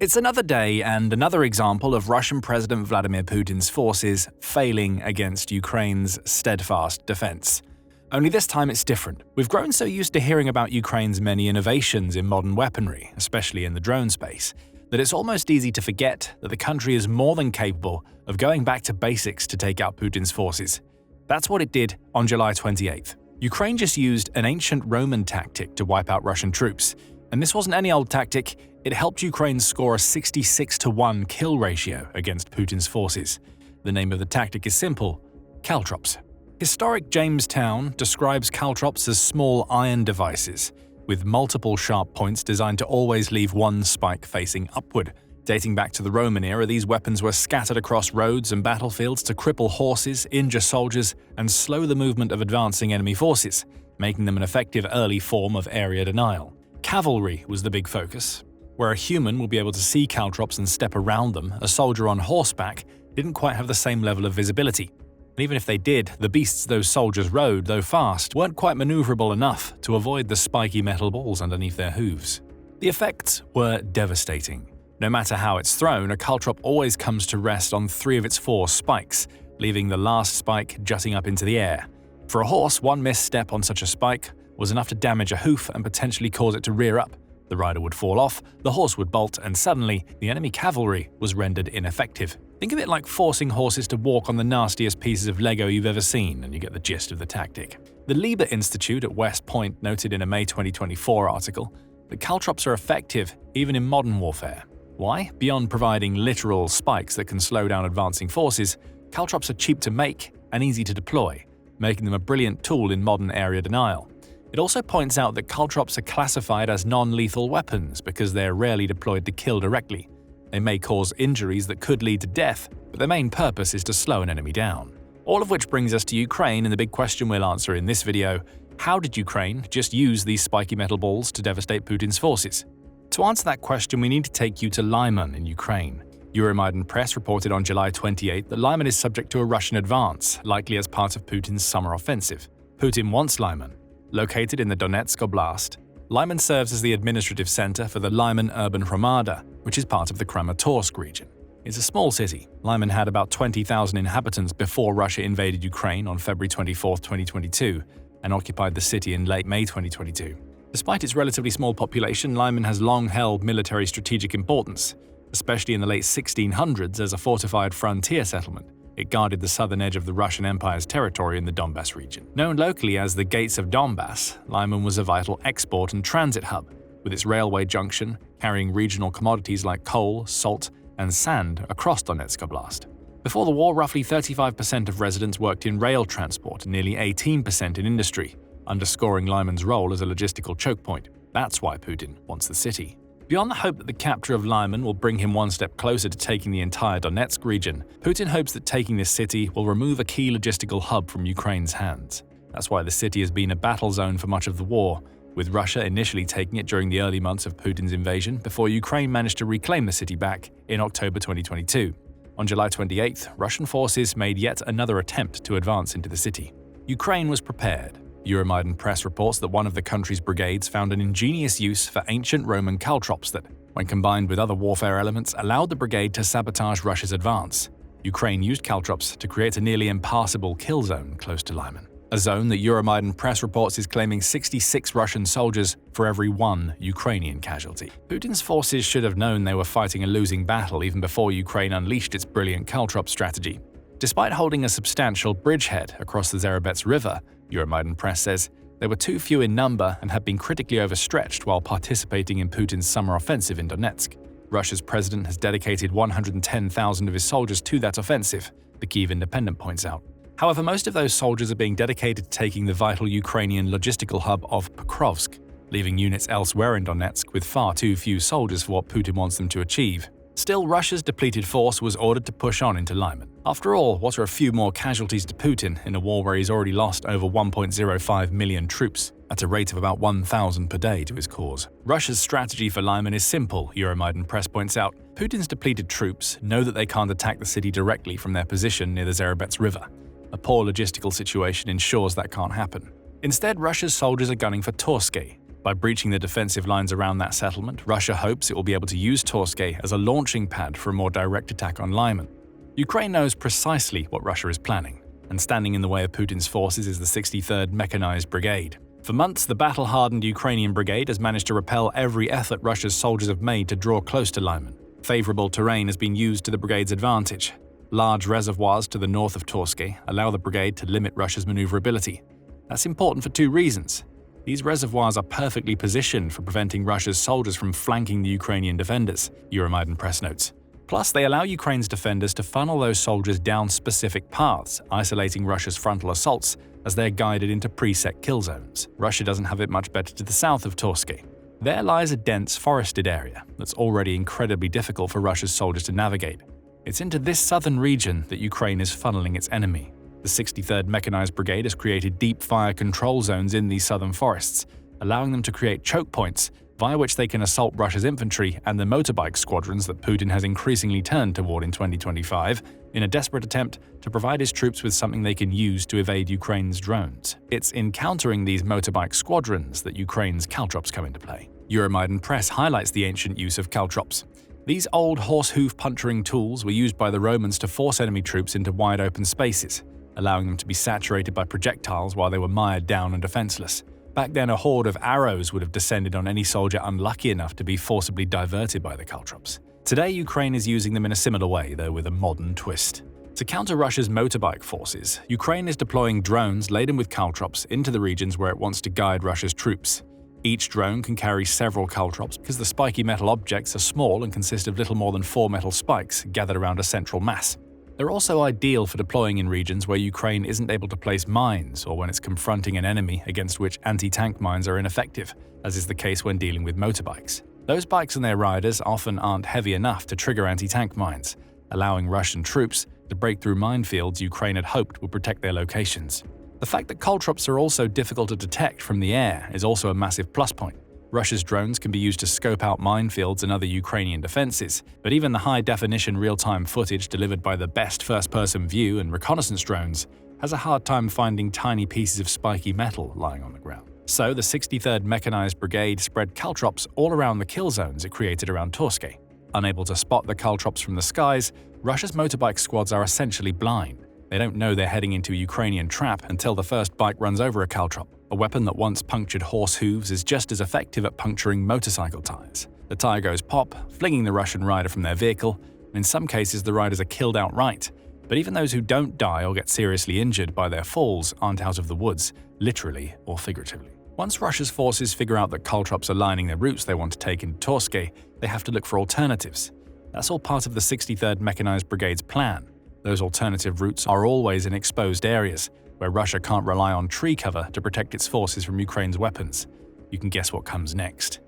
It's another day and another example of Russian President Vladimir Putin's forces failing against Ukraine's steadfast defense. Only this time it's different. We've grown so used to hearing about Ukraine's many innovations in modern weaponry, especially in the drone space, that it's almost easy to forget that the country is more than capable of going back to basics to take out Putin's forces. That's what it did on July 28th. Ukraine just used an ancient Roman tactic to wipe out Russian troops. And this wasn't any old tactic, it helped Ukraine score a 66-to-1 kill ratio against Putin's forces. The name of the tactic is simple: caltrops. Historic Jamestown describes caltrops as small iron devices, with multiple sharp points designed to always leave one spike facing upward. Dating back to the Roman era, these weapons were scattered across roads and battlefields to cripple horses, injure soldiers, and slow the movement of advancing enemy forces, making them an effective early form of area denial. Cavalry was the big focus. Where a human will be able to see caltrops and step around them, a soldier on horseback didn't quite have the same level of visibility. And even if they did, the beasts those soldiers rode, though fast, weren't quite maneuverable enough to avoid the spiky metal balls underneath their hooves. The effects were devastating. No matter how it's thrown, a caltrop always comes to rest on 3 of its 4 spikes, leaving the last spike jutting up into the air. For a horse, one misstep on such a spike was enough to damage a hoof and potentially cause it to rear up. The rider would fall off, the horse would bolt, and suddenly, the enemy cavalry was rendered ineffective. Think of it like forcing horses to walk on the nastiest pieces of Lego you've ever seen, and you get the gist of the tactic. The Lyman Institute at West Point noted in a May 2024 article that caltrops are effective even in modern warfare. Why? Beyond providing literal spikes that can slow down advancing forces, caltrops are cheap to make and easy to deploy, making them a brilliant tool in modern area denial. It also points out that caltrops are classified as non-lethal weapons because they are rarely deployed to kill directly. They may cause injuries that could lead to death, but their main purpose is to slow an enemy down. All of which brings us to Ukraine and the big question we'll answer in this video: how did Ukraine just use these spiky metal balls to devastate Putin's forces? To answer that question, we need to take you to Lyman in Ukraine. Euromaidan Press reported on July 28 that Lyman is subject to a Russian advance, likely as part of Putin's summer offensive. Putin wants Lyman. Located in the Donetsk Oblast, Lyman serves as the administrative center for the Lyman Urban Hromada, which is part of the Kramatorsk region. It's a small city. Lyman had about 20,000 inhabitants before Russia invaded Ukraine on February 24, 2022, and occupied the city in late May 2022. Despite its relatively small population, Lyman has long held military strategic importance, especially in the late 1600s as a fortified frontier settlement. It guarded the southern edge of the Russian Empire's territory in the Donbas region. Known locally as the Gates of Donbas, Lyman was a vital export and transit hub, with its railway junction carrying regional commodities like coal, salt, and sand across Donetsk Oblast. Before the war, roughly 35% of residents worked in rail transport and nearly 18% in industry, underscoring Lyman's role as a logistical choke point. That's why Putin wants the city. Beyond the hope that the capture of Lyman will bring him one step closer to taking the entire Donetsk region, Putin hopes that taking this city will remove a key logistical hub from Ukraine's hands. That's why the city has been a battle zone for much of the war, with Russia initially taking it during the early months of Putin's invasion before Ukraine managed to reclaim the city back in October 2022. On July 28th, Russian forces made yet another attempt to advance into the city. Ukraine was prepared. Euromaidan Press reports that one of the country's brigades found an ingenious use for ancient Roman caltrops that, when combined with other warfare elements, allowed the brigade to sabotage Russia's advance. Ukraine used caltrops to create a nearly impassable kill zone close to Lyman, a zone that Euromaidan Press reports is claiming 66 Russian soldiers for every 1 Ukrainian casualty. Putin's forces should have known they were fighting a losing battle even before Ukraine unleashed its brilliant caltrop strategy. Despite holding a substantial bridgehead across the Zerobets River, Euromaidan Press says they were too few in number and had been critically overstretched while participating in Putin's summer offensive in Donetsk. Russia's president has dedicated 110,000 of his soldiers to that offensive, the Kyiv Independent points out. However, most of those soldiers are being dedicated to taking the vital Ukrainian logistical hub of Pokrovsk, leaving units elsewhere in Donetsk with far too few soldiers for what Putin wants them to achieve. Still, Russia's depleted force was ordered to push on into Lyman. After all, what are a few more casualties to Putin in a war where he's already lost over 1.05 million troops, at a rate of about 1,000 per day to his cause? Russia's strategy for Lyman is simple, Euromaidan Press points out. Putin's depleted troops know that they can't attack the city directly from their position near the Zerobets River. A poor logistical situation ensures that can't happen. Instead, Russia's soldiers are gunning for Torskay, By breaching the defensive lines around that settlement, Russia hopes it will be able to use Torskay as a launching pad for a more direct attack on Lyman. Ukraine knows precisely what Russia is planning, and standing in the way of Putin's forces is the 63rd Mechanized Brigade. For months, the battle-hardened Ukrainian brigade has managed to repel every effort Russia's soldiers have made to draw close to Lyman. Favorable terrain has been used to the brigade's advantage. Large reservoirs to the north of Torskay allow the brigade to limit Russia's maneuverability. That's important for two reasons. These reservoirs are perfectly positioned for preventing Russia's soldiers from flanking the Ukrainian defenders, Euromaidan Press notes. Plus, they allow Ukraine's defenders to funnel those soldiers down specific paths, isolating Russia's frontal assaults as they're guided into preset kill zones. Russia doesn't have it much better to the south of Torskay. There lies a dense forested area that's already incredibly difficult for Russia's soldiers to navigate. It's into this southern region that Ukraine is funneling its enemy. The 63rd Mechanized Brigade has created deep fire control zones in these southern forests, allowing them to create choke points via which they can assault Russia's infantry and the motorbike squadrons that Putin has increasingly turned toward in 2025 in a desperate attempt to provide his troops with something they can use to evade Ukraine's drones. It's in countering these motorbike squadrons that Ukraine's caltrops come into play. Euromaidan Press highlights the ancient use of caltrops. These old horse-hoof puncturing tools were used by the Romans to force enemy troops into wide open spaces, allowing them to be saturated by projectiles while they were mired down and defenseless. Back then, a horde of arrows would have descended on any soldier unlucky enough to be forcibly diverted by the caltrops. Today, Ukraine is using them in a similar way, though with a modern twist. To counter Russia's motorbike forces, Ukraine is deploying drones laden with caltrops into the regions where it wants to guide Russia's troops. Each drone can carry several caltrops because the spiky metal objects are small and consist of little more than 4 metal spikes gathered around a central mass. They're also ideal for deploying in regions where Ukraine isn't able to place mines or when it's confronting an enemy against which anti-tank mines are ineffective, as is the case when dealing with motorbikes. Those bikes and their riders often aren't heavy enough to trigger anti-tank mines, allowing Russian troops to break through minefields Ukraine had hoped would protect their locations. The fact that caltrops are also difficult to detect from the air is also a massive plus point. Russia's drones can be used to scope out minefields and other Ukrainian defenses, but even the high-definition real-time footage delivered by the best first-person view and reconnaissance drones has a hard time finding tiny pieces of spiky metal lying on the ground. So the 63rd Mechanized Brigade spread caltrops all around the kill zones it created around Torskay. Unable to spot the caltrops from the skies, Russia's motorbike squads are essentially blind. They don't know they're heading into a Ukrainian trap until the first bike runs over a caltrop. A weapon that once punctured horse hooves is just as effective at puncturing motorcycle tires. The tire goes pop, flinging the Russian rider from their vehicle, and in some cases the riders are killed outright. But even those who don't die or get seriously injured by their falls aren't out of the woods, literally or figuratively. Once Russia's forces figure out that caltrops are lining the routes they want to take into Torskay, they have to look for alternatives. That's all part of the 63rd Mechanized Brigade's plan. Those alternative routes are always in exposed areas, where Russia can't rely on tree cover to protect its forces from Ukraine's weapons. You can guess what comes next.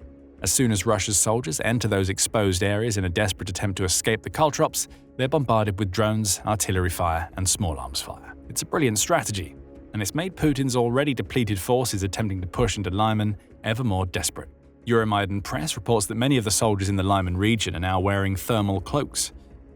As soon as Russia's soldiers enter those exposed areas in a desperate attempt to escape the caltrops, they're bombarded with drones, artillery fire, and small arms fire. It's a brilliant strategy, and it's made Putin's already depleted forces attempting to push into Lyman ever more desperate. Euromaidan Press reports that many of the soldiers in the Lyman region are now wearing thermal cloaks.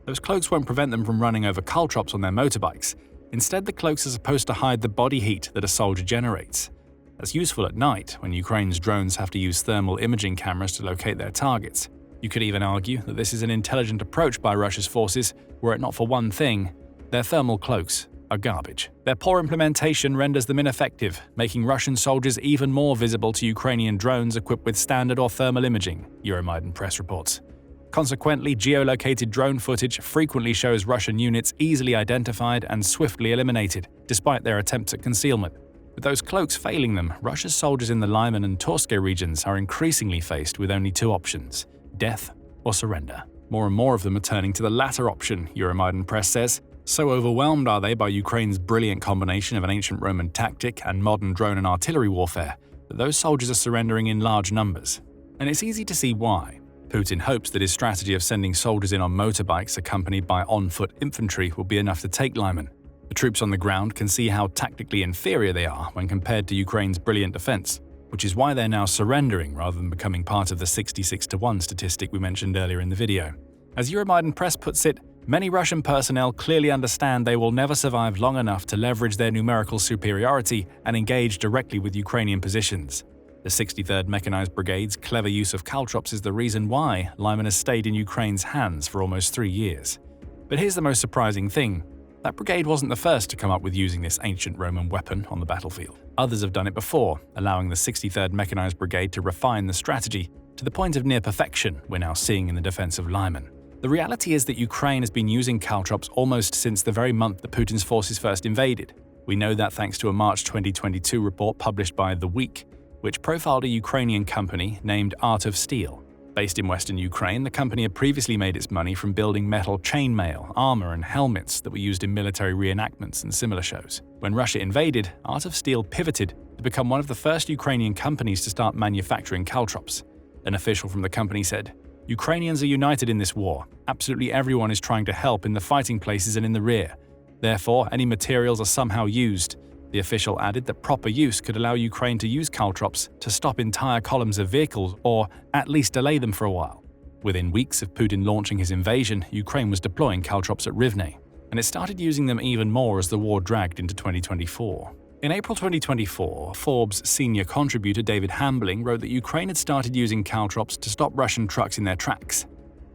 Those cloaks won't prevent them from running over caltrops on their motorbikes. Instead, the cloaks are supposed to hide the body heat that a soldier generates. That's useful at night, when Ukraine's drones have to use thermal imaging cameras to locate their targets. You could even argue that this is an intelligent approach by Russia's forces, were it not for one thing: their thermal cloaks are garbage. Their poor implementation renders them ineffective, making Russian soldiers even more visible to Ukrainian drones equipped with standard or thermal imaging, Euromaidan Press reports. Consequently, geolocated drone footage frequently shows Russian units easily identified and swiftly eliminated, despite their attempts at concealment. With those cloaks failing them, Russia's soldiers in the Lyman and Torskay regions are increasingly faced with only two options: death or surrender. More and more of them are turning to the latter option, Euromaidan Press says. So overwhelmed are they by Ukraine's brilliant combination of an ancient Roman tactic and modern drone and artillery warfare that those soldiers are surrendering in large numbers. And it's easy to see why. Putin hopes that his strategy of sending soldiers in on motorbikes accompanied by on-foot infantry will be enough to take Lyman. The troops on the ground can see how tactically inferior they are when compared to Ukraine's brilliant defense, which is why they're now surrendering rather than becoming part of the 66-1 statistic we mentioned earlier in the video. As Euromaidan Press puts it, many Russian personnel clearly understand they will never survive long enough to leverage their numerical superiority and engage directly with Ukrainian positions. The 63rd Mechanized Brigade's clever use of caltrops is the reason why Lyman has stayed in Ukraine's hands for almost 3 years. But here's the most surprising thing. That brigade wasn't the first to come up with using this ancient Roman weapon on the battlefield. Others have done it before, allowing the 63rd Mechanized Brigade to refine the strategy to the point of near perfection we're now seeing in the defense of Lyman. The reality is that Ukraine has been using caltrops almost since the very month that Putin's forces first invaded. We know that thanks to a March 2022 report published by The Week, which profiled a Ukrainian company named Art of Steel. Based in western Ukraine, the company had previously made its money from building metal chainmail, armor, and helmets that were used in military reenactments and similar shows. When Russia invaded, Art of Steel pivoted to become one of the first Ukrainian companies to start manufacturing caltrops. An official from the company said, "Ukrainians are united in this war. Absolutely everyone is trying to help in the fighting places and in the rear. Therefore, any materials are somehow used." The official added that proper use could allow Ukraine to use caltrops to stop entire columns of vehicles or at least delay them for a while. Within weeks of Putin launching his invasion, Ukraine was deploying caltrops at Rivne, and it started using them even more as the war dragged into 2024. In April 2024, Forbes senior contributor David Hambling wrote that Ukraine had started using caltrops to stop Russian trucks in their tracks.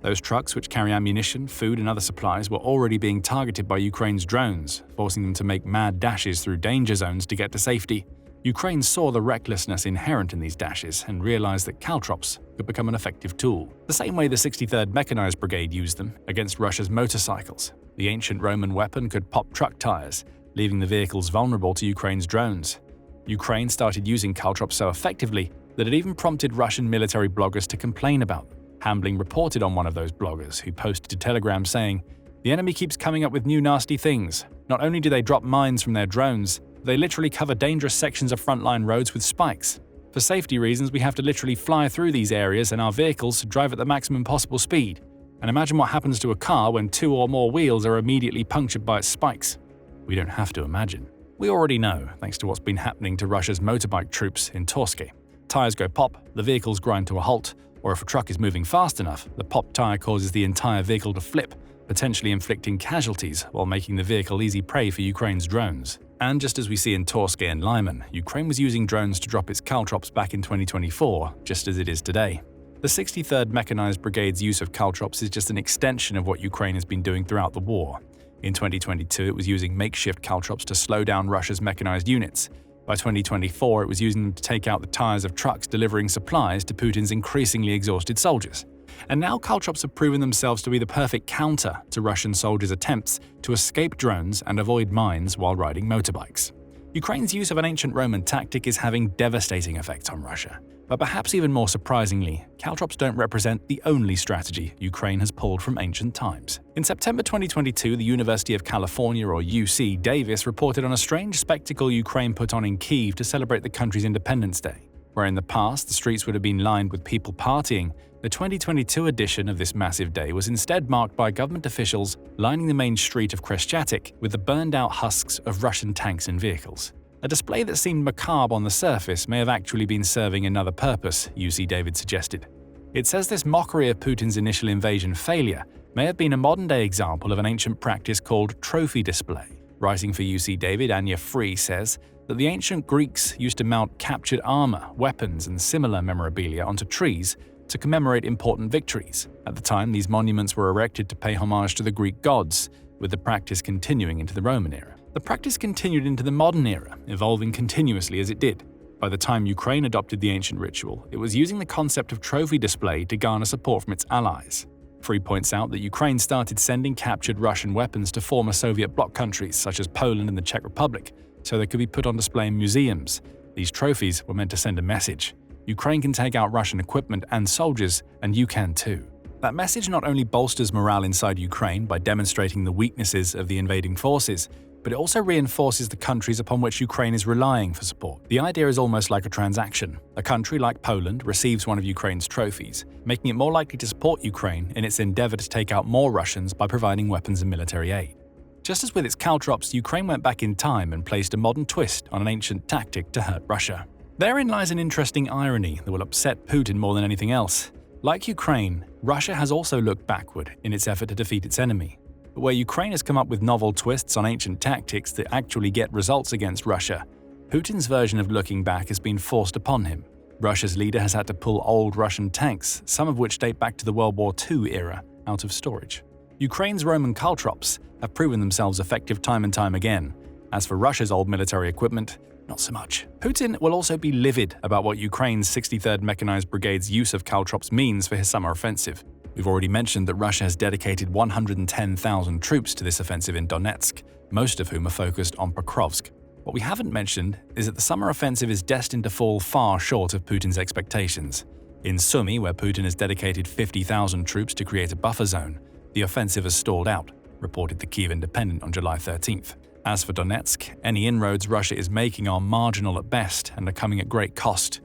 Those trucks, which carry ammunition, food, and other supplies, were already being targeted by Ukraine's drones, forcing them to make mad dashes through danger zones to get to safety. Ukraine saw the recklessness inherent in these dashes and realized that caltrops could become an effective tool. The same way the 63rd Mechanized Brigade used them against Russia's motorcycles. The ancient Roman weapon could pop truck tires, leaving the vehicles vulnerable to Ukraine's drones. Ukraine started using caltrops so effectively that it even prompted Russian military bloggers to complain about them. Hambling reported on one of those bloggers who posted a telegram saying, "The enemy keeps coming up with new nasty things. Not only do they drop mines from their drones, they literally cover dangerous sections of frontline roads with spikes. For safety reasons, we have to literally fly through these areas and our vehicles drive at the maximum possible speed. And imagine what happens to a car when 2 or more wheels are immediately punctured by its spikes." We don't have to imagine. We already know, thanks to what's been happening to Russia's motorbike troops in Torske. Tires go pop, the vehicles grind to a halt, or if a truck is moving fast enough, the popped tire causes the entire vehicle to flip, potentially inflicting casualties while making the vehicle easy prey for Ukraine's drones. And just as we see in Torske and Lyman, Ukraine was using drones to drop its caltrops back in 2024, just as it is today. The 63rd Mechanized Brigade's use of caltrops is just an extension of what Ukraine has been doing throughout the war. In 2022, it was using makeshift caltrops to slow down Russia's mechanized units. By 2024, it was using them to take out the tires of trucks delivering supplies to Putin's increasingly exhausted soldiers. And now caltrops have proven themselves to be the perfect counter to Russian soldiers' attempts to escape drones and avoid mines while riding motorbikes. Ukraine's use of an ancient Roman tactic is having devastating effects on Russia. But perhaps even more surprisingly, caltrops don't represent the only strategy Ukraine has pulled from ancient times. In September 2022, the University of California, or UC Davis, reported on a strange spectacle Ukraine put on in Kyiv to celebrate the country's Independence Day. Where in the past the streets would have been lined with people partying, the 2022 edition of this massive day was instead marked by government officials lining the main street of Kreshchatyk with the burned-out husks of Russian tanks and vehicles. A display that seemed macabre on the surface may have actually been serving another purpose, UC Davis suggested. It says this mockery of Putin's initial invasion failure may have been a modern-day example of an ancient practice called trophy display. Writing for UC Davis, Anya Free says that the ancient Greeks used to mount captured armor, weapons, and similar memorabilia onto trees to commemorate important victories. At the time, these monuments were erected to pay homage to the Greek gods, with the practice continuing into the Roman era. The practice continued into the modern era, evolving continuously as it did. By the time Ukraine adopted the ancient ritual, it was using the concept of trophy display to garner support from its allies. Free points out that Ukraine started sending captured Russian weapons to former Soviet bloc countries such as Poland and the Czech Republic, so they could be put on display in museums. These trophies were meant to send a message. Ukraine can take out Russian equipment and soldiers, and you can too. That message not only bolsters morale inside Ukraine by demonstrating the weaknesses of the invading forces, but it also reinforces the countries upon which Ukraine is relying for support. The idea is almost like a transaction. A country like Poland receives one of Ukraine's trophies, making it more likely to support Ukraine in its endeavor to take out more Russians by providing weapons and military aid. Just as with its caltrops, Ukraine went back in time and placed a modern twist on an ancient tactic to hurt Russia. Therein lies an interesting irony that will upset Putin more than anything else. Like Ukraine, Russia has also looked backward in its effort to defeat its enemy. But where Ukraine has come up with novel twists on ancient tactics that actually get results against Russia, Putin's version of looking back has been forced upon him. Russia's leader has had to pull old Russian tanks, some of which date back to the World War II era, out of storage. Ukraine's Roman caltrops have proven themselves effective time and time again. As for Russia's old military equipment, not so much. Putin will also be livid about what Ukraine's 63rd Mechanized Brigade's use of caltrops means for his summer offensive. We've already mentioned that Russia has dedicated 110,000 troops to this offensive in Donetsk, most of whom are focused on Pokrovsk. What we haven't mentioned is that the summer offensive is destined to fall far short of Putin's expectations. In Sumy, where Putin has dedicated 50,000 troops to create a buffer zone, the offensive has stalled out, reported the Kyiv Independent on July 13th. As for Donetsk, any inroads Russia is making are marginal at best and are coming at great cost.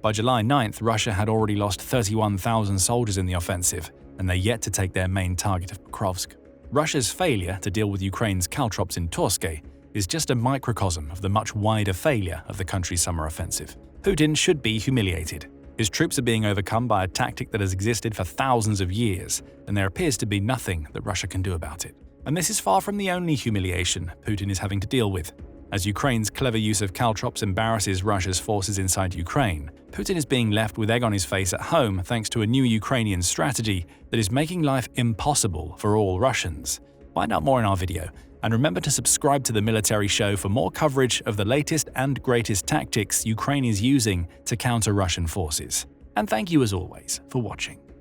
By July 9th, Russia had already lost 31,000 soldiers in the offensive, and they're yet to take their main target of Pokrovsk. Russia's failure to deal with Ukraine's caltrops in Torske is just a microcosm of the much wider failure of the country's summer offensive. Putin should be humiliated. His troops are being overcome by a tactic that has existed for thousands of years, and there appears to be nothing that Russia can do about it. And this is far from the only humiliation Putin is having to deal with. As Ukraine's clever use of caltrops embarrasses Russia's forces inside Ukraine, Putin is being left with egg on his face at home thanks to a new Ukrainian strategy that is making life impossible for all Russians. Find out more in our video, and remember to subscribe to the Military Show for more coverage of the latest and greatest tactics Ukraine is using to counter Russian forces. And thank you as always for watching.